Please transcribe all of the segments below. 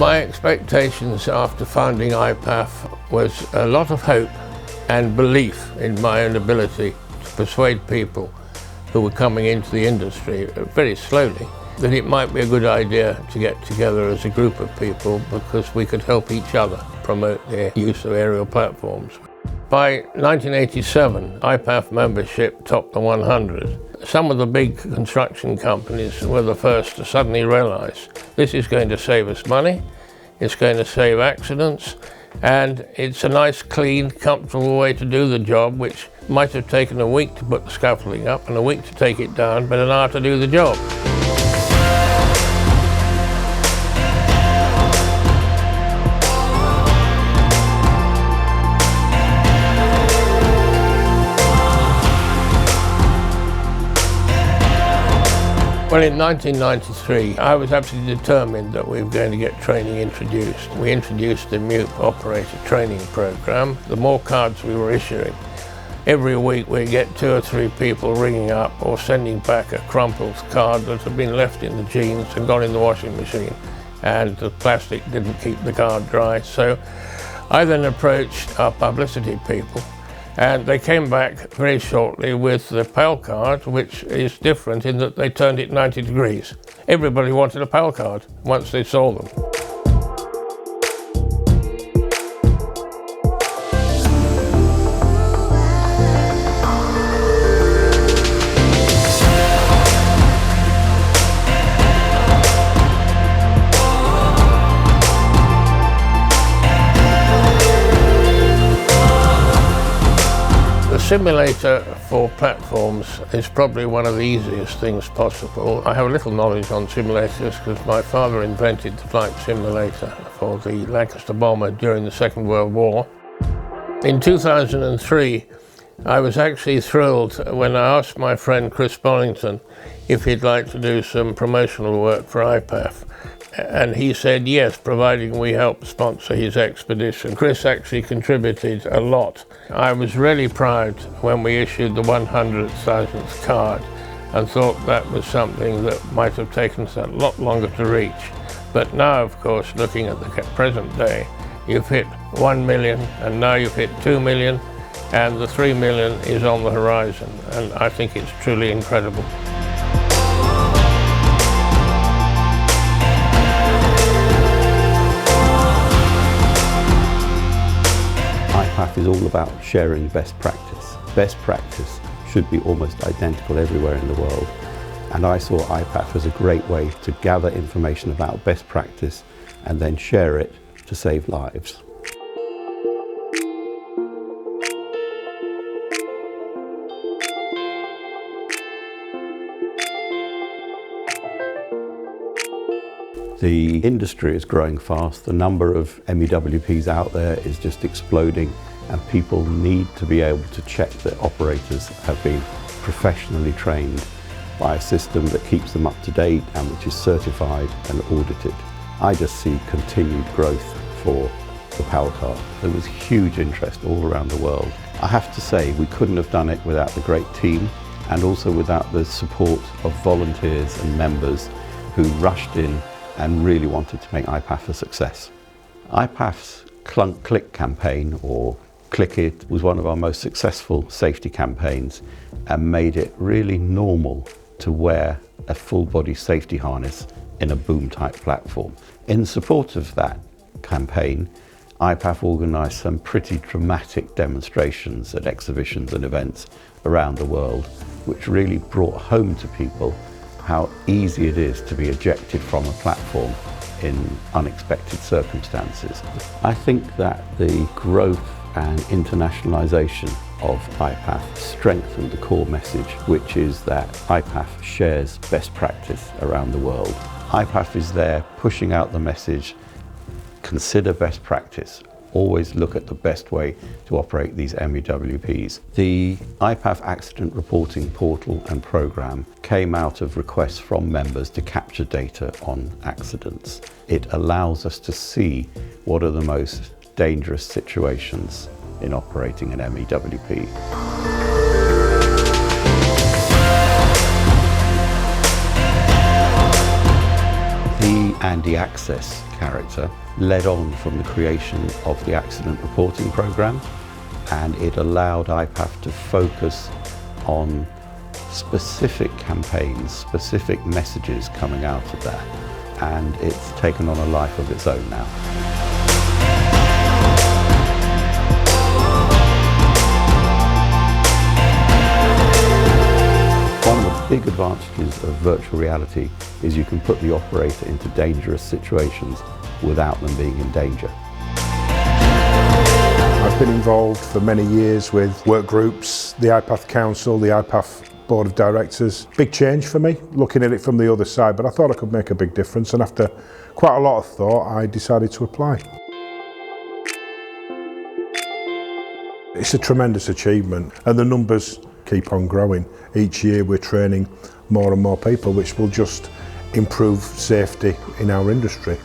My expectations after founding IPAF was a lot of hope and belief in my own ability to persuade people who were coming into the industry very slowly that it might be a good idea to get together as a group of people because we could help each other promote the use of aerial platforms. By 1987, IPAF membership topped the 100. Some of the big construction companies were the first to suddenly realize this is going to save us money, it's going to save accidents, and it's a nice, clean, comfortable way to do the job, which might have taken a week to put the scaffolding up and a week to take it down, but an hour to do the job. Well, in 1993, I was absolutely determined that we were going to get training introduced. We introduced the MUP operator training program. The more cards we were issuing, every week we'd get 2 or 3 people ringing up or sending back a crumpled card that had been left in the jeans and gone in the washing machine, and the plastic didn't keep the card dry. So I then approached our publicity people, and they came back very shortly with the PAL card, which is different in that they turned it 90 degrees. Everybody wanted a PAL card once they saw them. Simulator for platforms is probably one of the easiest things possible. I have a little knowledge on simulators because my father invented the flight simulator for the Lancaster bomber during the Second World War. In 2003, I was actually thrilled when I asked my friend Chris Bollington if he'd like to do some promotional work for IPAF. And he said yes, providing we help sponsor his expedition. Chris actually contributed a lot. I was really proud when we issued the 100,000th card and thought that was something that might have taken us a lot longer to reach. But now, of course, looking at the present day, you've hit 1 million and now you've hit 2 million and the 3 million is on the horizon. And I think it's truly incredible. IPAF is all about sharing best practice. Best practice should be almost identical everywhere in the world. And I saw IPAF as a great way to gather information about best practice and then share it to save lives. The industry is growing fast. The number of MEWPs out there is just exploding, and people need to be able to check that operators have been professionally trained by a system that keeps them up to date and which is certified and audited. I just see continued growth for the PAL card. There was huge interest all around the world. I have to say we couldn't have done it without the great team and also without the support of volunteers and members who rushed in and really wanted to make IPAF a success. IPAF's Clunk Click campaign, or Click It, was one of our most successful safety campaigns and made it really normal to wear a full body safety harness in a boom type platform. In support of that campaign, IPAF organised some pretty dramatic demonstrations at exhibitions and events around the world, which really brought home to people how easy it is to be ejected from a platform in unexpected circumstances. I think that the growth and internationalisation of IPAF strengthened the core message, which is that IPAF shares best practice around the world. IPAF is there pushing out the message, consider best practice, always look at the best way to operate these MEWPs. The IPAF accident reporting portal and programme came out of requests from members to capture data on accidents. It allows us to see what are the most dangerous situations in operating an MEWP. The Andy Access character led on from the creation of the accident reporting programme, and it allowed IPAF to focus on specific campaigns, specific messages coming out of that, and it's taken on a life of its own now. One of the big advantages of virtual reality is you can put the operator into dangerous situations without them being in danger. I've been involved for many years with work groups, the IPAF Council, the IPAF Board of Directors. Big change for me, looking at it from the other side, but I thought I could make a big difference, and after quite a lot of thought, I decided to apply. It's a tremendous achievement, and the numbers keep on growing. Each year we're training more and more people, which will just improve safety in our industry.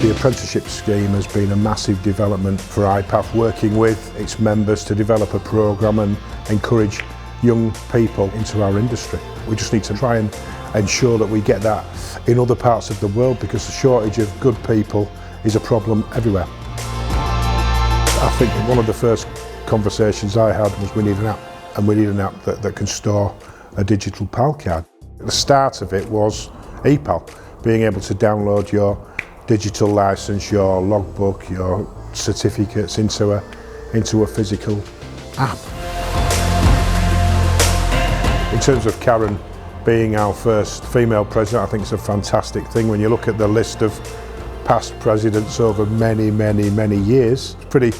The apprenticeship scheme has been a massive development for IPAF, working with its members to develop a programme and encourage young people into our industry. We just need to try and ensure that we get that in other parts of the world, because the shortage of good people is a problem everywhere. I think one of the first conversations I had was we need an app, and we need an app that can store a digital PAL card. The start of it was Ipaf, being able to download your digital licence, your logbook, your certificates into a physical app. In terms of Karen being our first female president, I think it's a fantastic thing. When you look at the list of past presidents over many, many, many years, it's pretty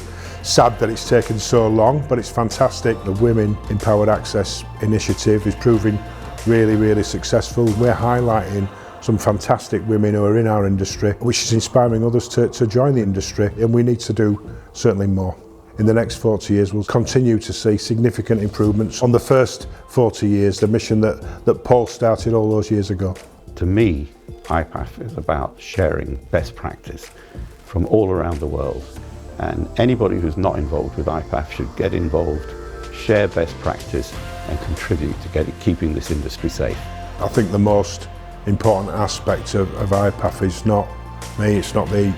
sad that it's taken so long, but it's fantastic. The Women Empowered Access initiative is proving really, really successful. We're highlighting some fantastic women who are in our industry, which is inspiring others to join the industry, and we need to do certainly more. In the next 40 years, we'll continue to see significant improvements on the first 40 years, the mission that Paul started all those years ago. To me, IPAF is about sharing best practice from all around the world, and anybody who's not involved with IPAF should get involved, share best practice and contribute to keeping this industry safe. I think the most important aspect of IPAF is not me, it's not the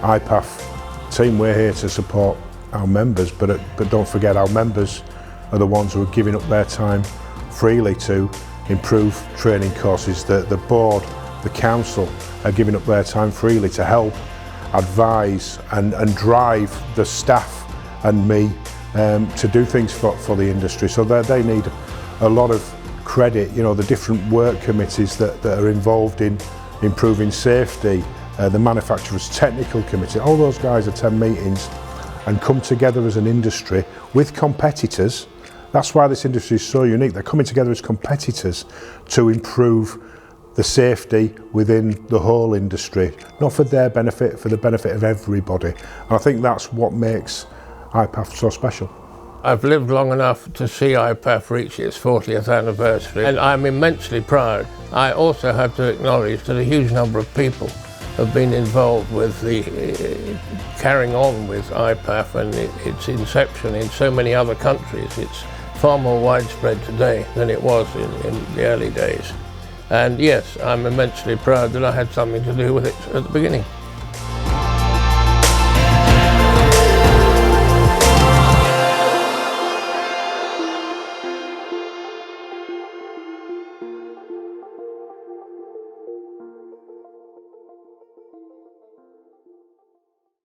IPAF team. We're here to support our members, but don't forget, our members are the ones who are giving up their time freely to improve training courses. The board, the council are giving up their time freely to help advise and drive the staff and me to do things for the industry. So they need a lot of credit. You know, the different work committees that are involved in improving safety, the manufacturers technical committee, all those guys attend meetings and come together as an industry with competitors. That's why this industry is so unique. They're coming together as competitors to improve the safety within the whole industry, not for their benefit, for the benefit of everybody. And I think that's what makes IPAF so special. I've lived long enough to see IPAF reach its 40th anniversary, and I'm immensely proud. I also have to acknowledge that a huge number of people have been involved with the carrying on with IPAF and its inception in so many other countries. It's far more widespread today than it was in the early days. And yes, I'm immensely proud that I had something to do with it at the beginning.